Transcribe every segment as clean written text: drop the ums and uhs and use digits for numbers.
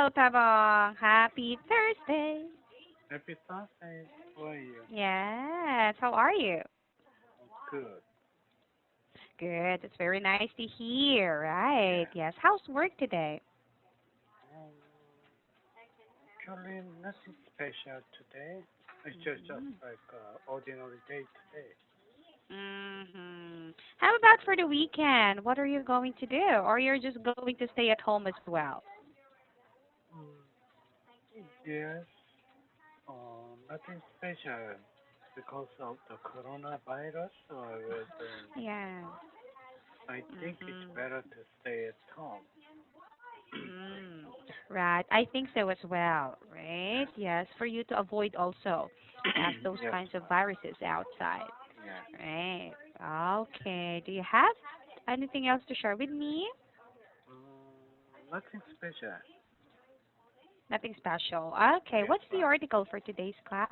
Hello, Tabong. Happy Thursday. Happy Thursday. How are you? Yes, how are you? Good. Good. It's very nice to hear, right? Yeah. Yes. How's work today? Um, Actually, nothing special today. It's just Mm-hmm. like ordinary day today. Mm-hmm. How about for the weekend? What are you going to do? Or you're just going to stay at home as well? Mm, yes. Nothing special because of the coronavirus. Yeah. I think it's Mm-hmm. better to stay at home. Mm. Right. I think so as well, right? Yes, for you to avoid also those Yes, kinds of right. viruses outside. Yeah. Right. Okay. Do you have anything else to share with me? Nothing special. Nothing special. Okay. Yes, What's the right. article for today's class?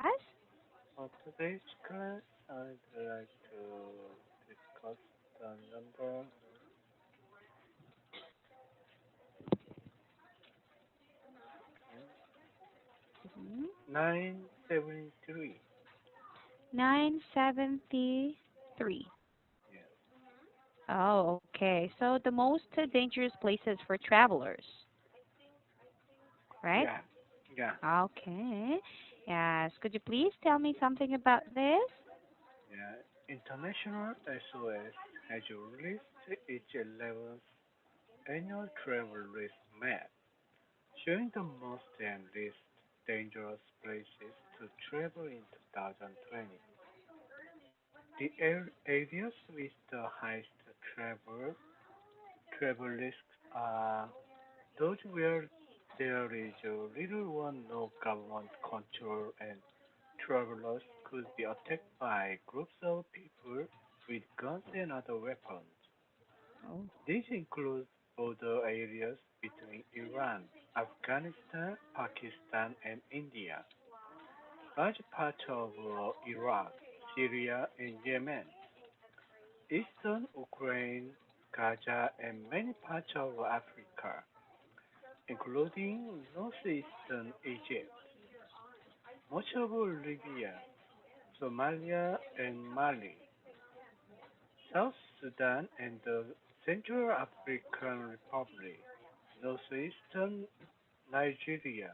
For today's class, I'd like to discuss the number Mhm. 973. 973. Yes. Oh, okay. So the most dangerous places for travelers, right? Yeah. Yeah. Okay. Yes. Could you please tell me something about this? Yeah. International SOS has released its 11th annual travel risk map, showing the most and least dangerous places to travel in 2020. The areas with the highest travel risks are those where there is little or no government control and travelers could be attacked by groups of people with guns and other weapons. Oh. This includes border areas between Iran, Afghanistan, Pakistan, and India, large parts of Iraq, Syria, and Yemen, eastern Ukraine, Gaza, and many parts of Africa, including northeastern Egypt, much of Libya, Somalia, and Mali, South Sudan, and the Central African Republic, northeastern Nigeria,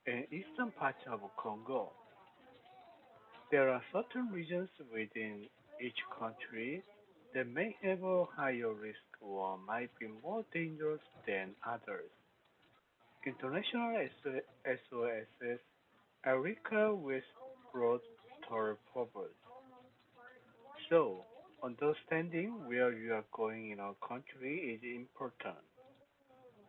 and eastern parts of Congo. There are certain regions within each country that may have a higher risk or might be more dangerous than others. International SOSs Erica with broad purpose. So, understanding where you are going in a country is important.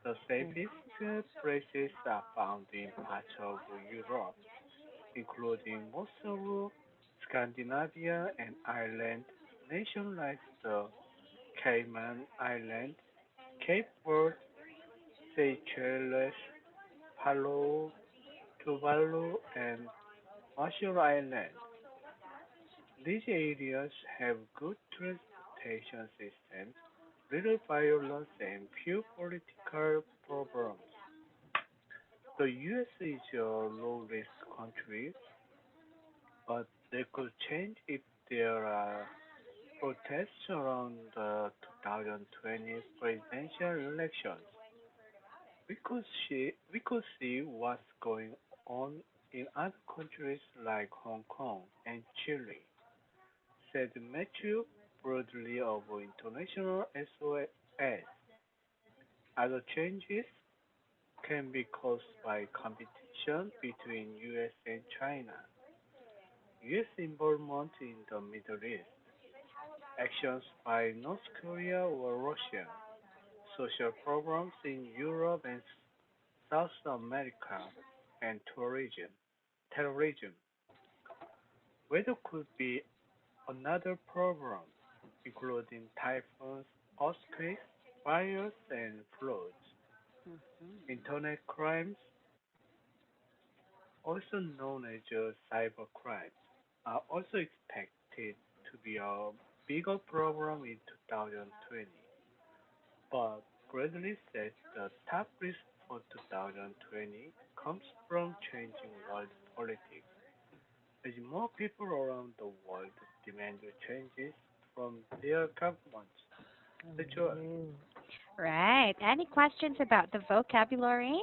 The safest places are found in parts of Europe, including most of Scandinavia and Ireland, nations like the Cayman Islands, Cape Verde, Seychelles, Palau, Tuvalu, and Marshall Islands. These areas have good transportation systems, little violence, and few political problems. The US is a low-risk country, but they could change if there are protests around the 2020 presidential elections. We could see what's going on in other countries like Hong Kong and Chile, said Matthew Broadley of International SOS. Other changes can be caused by competition between US and China, US involvement in the Middle East, actions by North Korea or Russia, social programs in Europe and South America, and tourism. Terrorism. Weather could be another problem, including typhoons, earthquakes, fires, and floods. Internet crimes, also known as cyber crimes, are also expected to be a bigger problem in 2020. But Bradley says the top risk for for 2020 comes from changing world politics. As more people around the world demand changes from their governments. That's all. Oh. Right. Any questions about the vocabulary?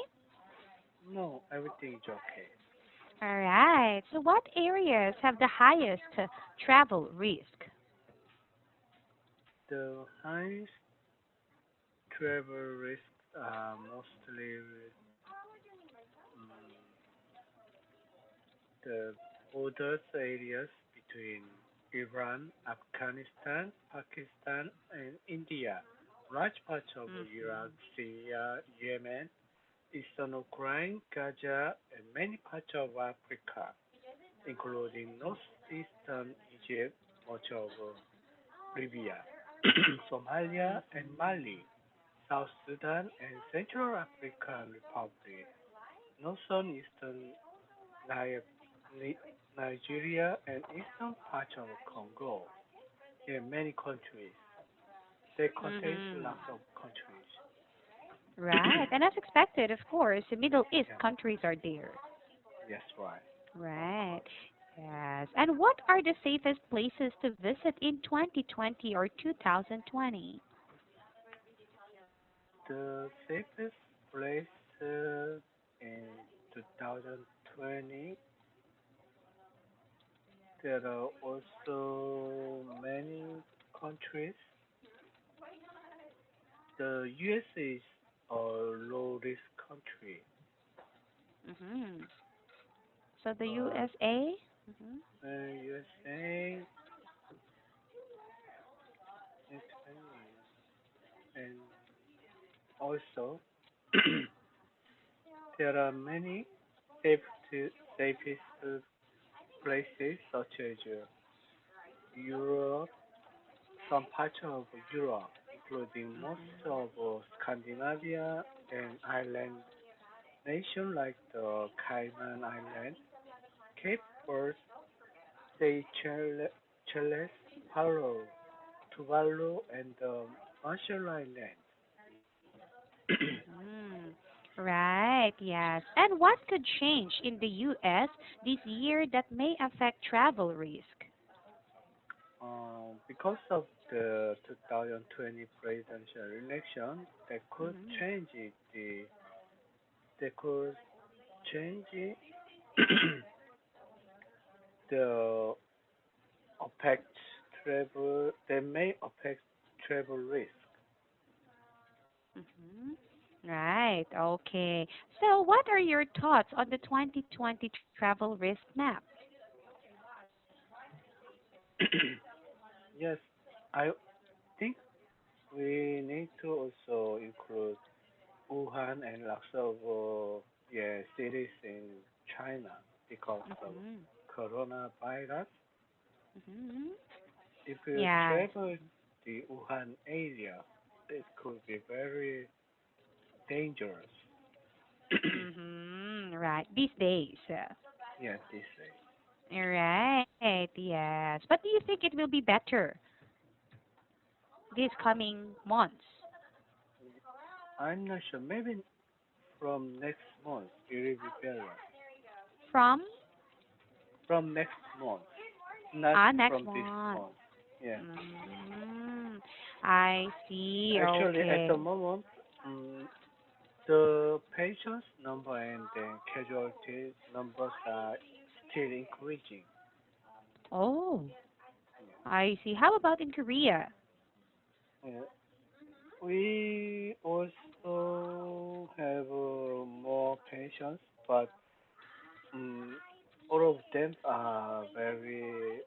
No, everything is okay. All right. So, what areas have the highest travel risk? The highest travel risks are mostly the borders areas between Iran, Afghanistan, Pakistan, and India, large parts of Iraq, Mm-hmm. Syria, Yemen, eastern Ukraine, Gaza, and many parts of Africa, including northeastern Egypt, much of Libya, Somalia, and Mali, South Sudan, and Central African Republic, northern eastern Ni- Ni- Nigeria, and eastern parts of Congo. In many countries, they contain Mm-hmm. lots of countries. Right. And as expected, of course, the Middle East Yeah, countries are there. yes, right. Right. Yes. And what are the safest places to visit in 2020 or 2020? The safest place in 2020, there are also many countries. The USA is a low risk country. Mm-hmm. So the Uh, USA? Mm-hmm. USA is and also there are many safest places such as Europe, some parts of Europe, including most Mm-hmm. of Scandinavia and island nations like the Cayman Islands, Cape Verde, Seychelles, Palau, Tuvalu, and the Marshall Islands. Mm-hmm. Right, yes. And what could change in the US this year that may affect travel risk? Because of the 2020 presidential election, Mm-hmm. they could change it, the affect they may affect travel risk. Mm-hmm. Right, okay. So, what are your thoughts on the 2020 travel risk map? Yes, I think we need to also include Wuhan and lots of yeah, cities in China because of Mm-hmm. coronavirus. Mm-hmm. If you Yes. travel the Wuhan area, it could be very dangerous. Mm-hmm. Right, these days. Yeah, this way. Right, yes. But do you think it will be better these coming months? I'm not sure. Maybe from next month it will be better. From From next month, not next from this month. month. Yeah. Mm, I see. Actually, at the Okay. moment, the patients number and the casualty numbers are still increasing. Oh, I see. How about in Korea? Yeah. We also have more patients, but um, all of them are very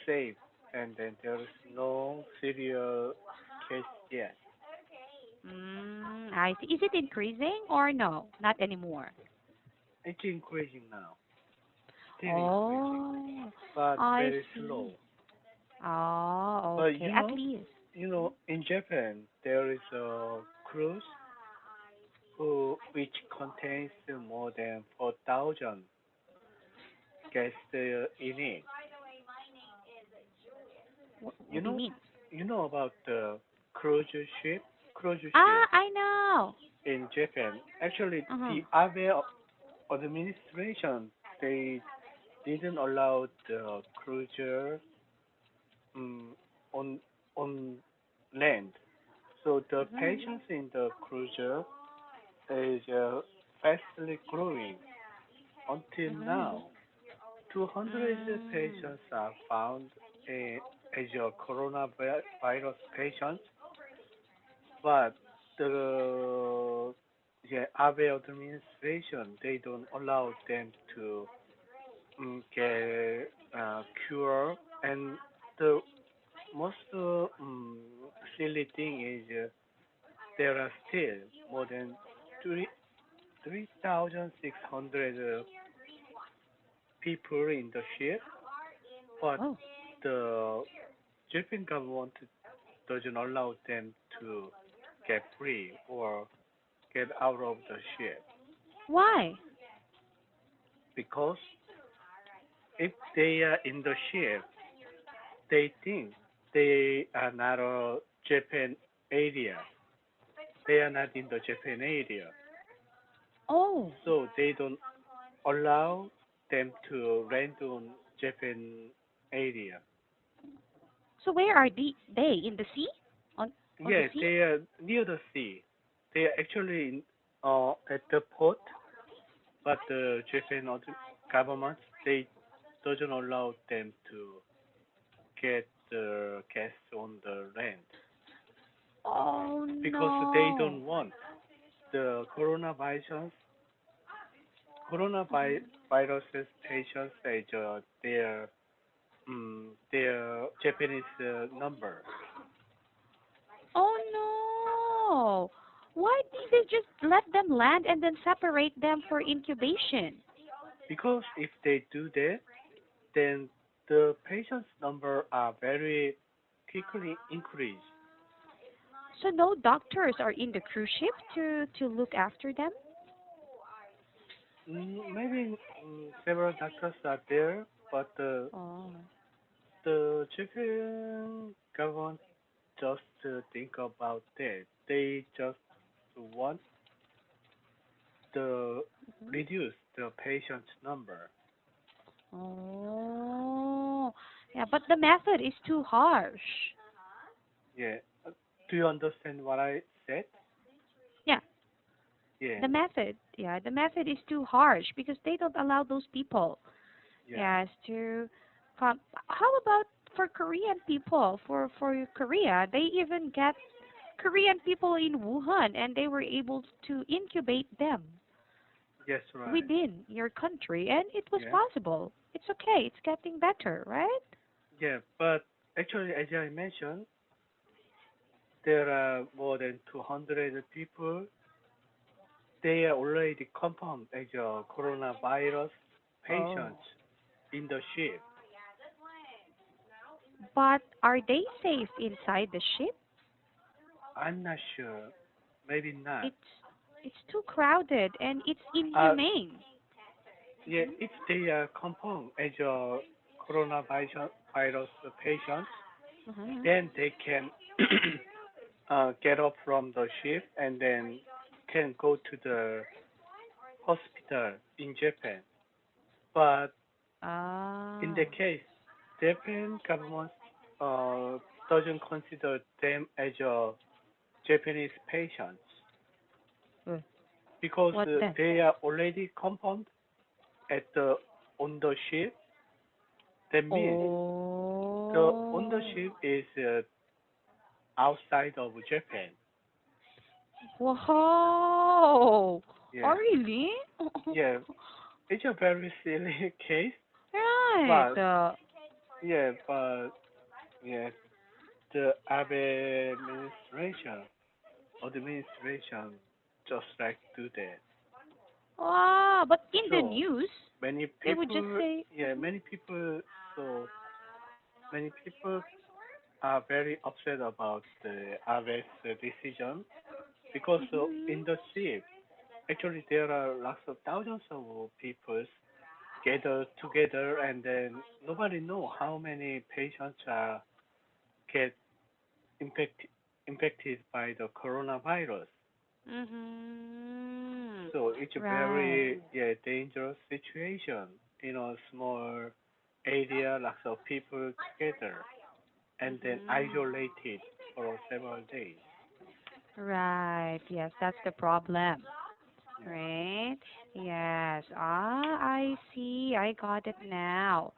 safe, and then there is no serious case yet. I see. Is it increasing or no? Not anymore. It's increasing now, still increasing, Oh, but I very see. slow. Oh, But okay. At least. in Japan there is a cruise which contains more than 4,000 guests in it. You What do you know, mean? you know about the cruise ship, cruise ship. Ah, I know. in Japan. Actually, Uh-huh. the Abe administration they didn't allow the cruiser um, on on land. So the Mhm. patients in the cruiser is fastly growing until Mhm. now. 200 Mm. patients are found as a coronavirus patients, but the Abe administration they don't allow them to get cure, and the most silly thing is there are still more than three 3,600 people in the ship, but Oh. the Japan government doesn't allow them to get free or get out of the ship Why? because if they are in the ship, they think they are not a Japan area. They are not in the Japan area, Oh. so they don't allow them to rent on Japan area. So where are they in the sea? On the Yeah, sea? they are near the sea. They are actually at the port, but the Japan government they doesn't allow them to get the gas on the land Oh because they no. don't want the coronavirus patients as their Japanese number Oh no. Why did they just let them land and then separate them for incubation? because if they do that, then the patients number are very quickly increase. So no doctors are in the cruise ship to look after them? Maybe several doctors are there, but Oh. the Japan government just think about that. They just want to Mhm. reduce the patient's number. Oh. Yeah, but the method is too harsh. Yeah. Do you understand what I said? Yeah, Yeah. the method is too harsh because they don't allow those people, Yeah. yes, to come. How about for Korean people? For Korea, they even get Korean people in Wuhan, and they were able to incubate them Yes, right. within your country, and it was Yeah. possible. It's okay. It's getting better, right? Yeah. But actually, as I mentioned, there are more than 200 people. They are already confirmed as a coronavirus Oh. patients in the ship. But are they safe inside the ship? I'm not sure. Maybe not. It's it's too crowded and it's Uh, inhumane. yeah, if they are confirmed as a coronavirus virus patients, Mhm. then they can get up from the ship and then can go to the hospital in Japan. But in Ah. that case, Japan government uh, doesn't consider them as a Japanese patients Uh, because what then? they are already confirmed at the on the ship. That means the on the Oh. ship is outside of Japan. Whoa. Yeah, Oh, really? yeah. It's a very silly case, Right. but yeah, but yeah, the Abe administration just like do that. But in the So news, many they would just people, say, yeah, so many people are very upset about the Abe's decision because mhm. in the ship, actually there are lots of thousands of people gathered together, and then nobody know how many patients are get infected by the coronavirus. Mhm. So it's a Right. very dangerous situation in a small area, lots of people together, and then Mhm. isolated for several days. Right. Yes, that's the problem. Yeah. Right? Yes. Ah, I see. I got it now.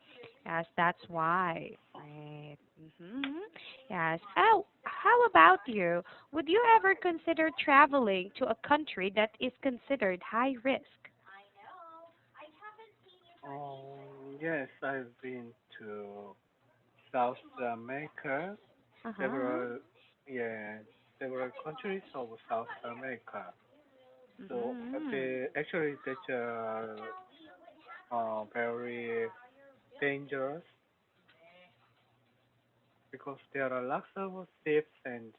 Yes, that's why. Right. Mhm. Yes. Oh, how about you? Would you ever consider traveling to a country that is considered high risk? Yes, I've been to South America, Uh-huh. several, yeah, several countries of South America. So Mhm. they actually that's very dangerous because there are lots of thieves and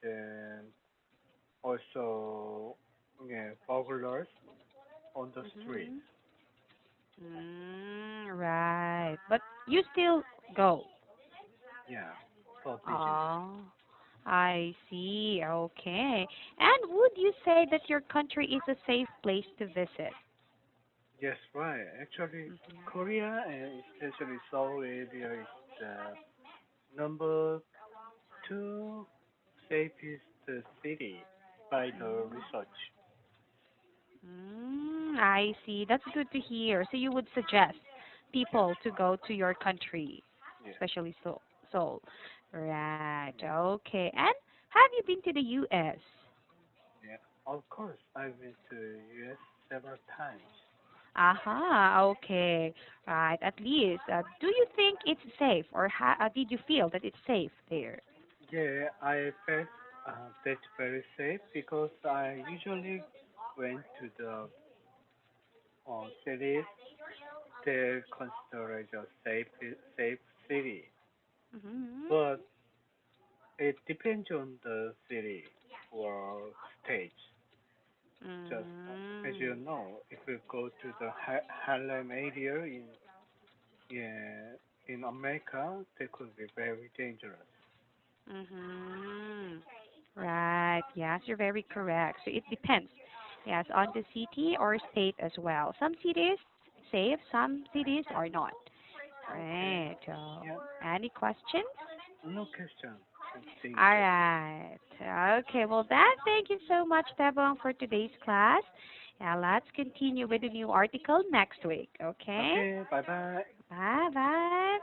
also burglars on the streets. Mhm. Right. But you still go. Yeah, for business. Oh, I see. Okay. And would you say that your country is a safe place to visit? Yes, right. Actually, Mhm. Korea and especially Seoul area is the number two safest city by the research. I see. That's good to hear. So you would suggest Yeah, people to go to your country, yeah, especially Seoul. Seoul. Right. yeah, Okay. And have you been to the U.S.? yeah. Of course, I've been to US several times. Aha. Okay. Right. At least, do you think it's safe, or did you feel that it's safe there? Yeah, I felt that's very safe because I usually went to the cities they consider as a safe city. Hmm. But it depends on the city or state. Just as you Mm. know, if you go to the Harlem area yeah, in America, that could be very dangerous. Mm-hmm. Right. Yes, you're very correct. So it depends. Yes, on the city or state as well. Some cities safe, some cities are not. Okay. Right. Yeah. Any questions? No question. Thank All you. right. Okay. Well, then, thank you so much, Devon, for today's class. Now, let's continue with a new article next week. Okay? Okay. Bye bye. Bye bye.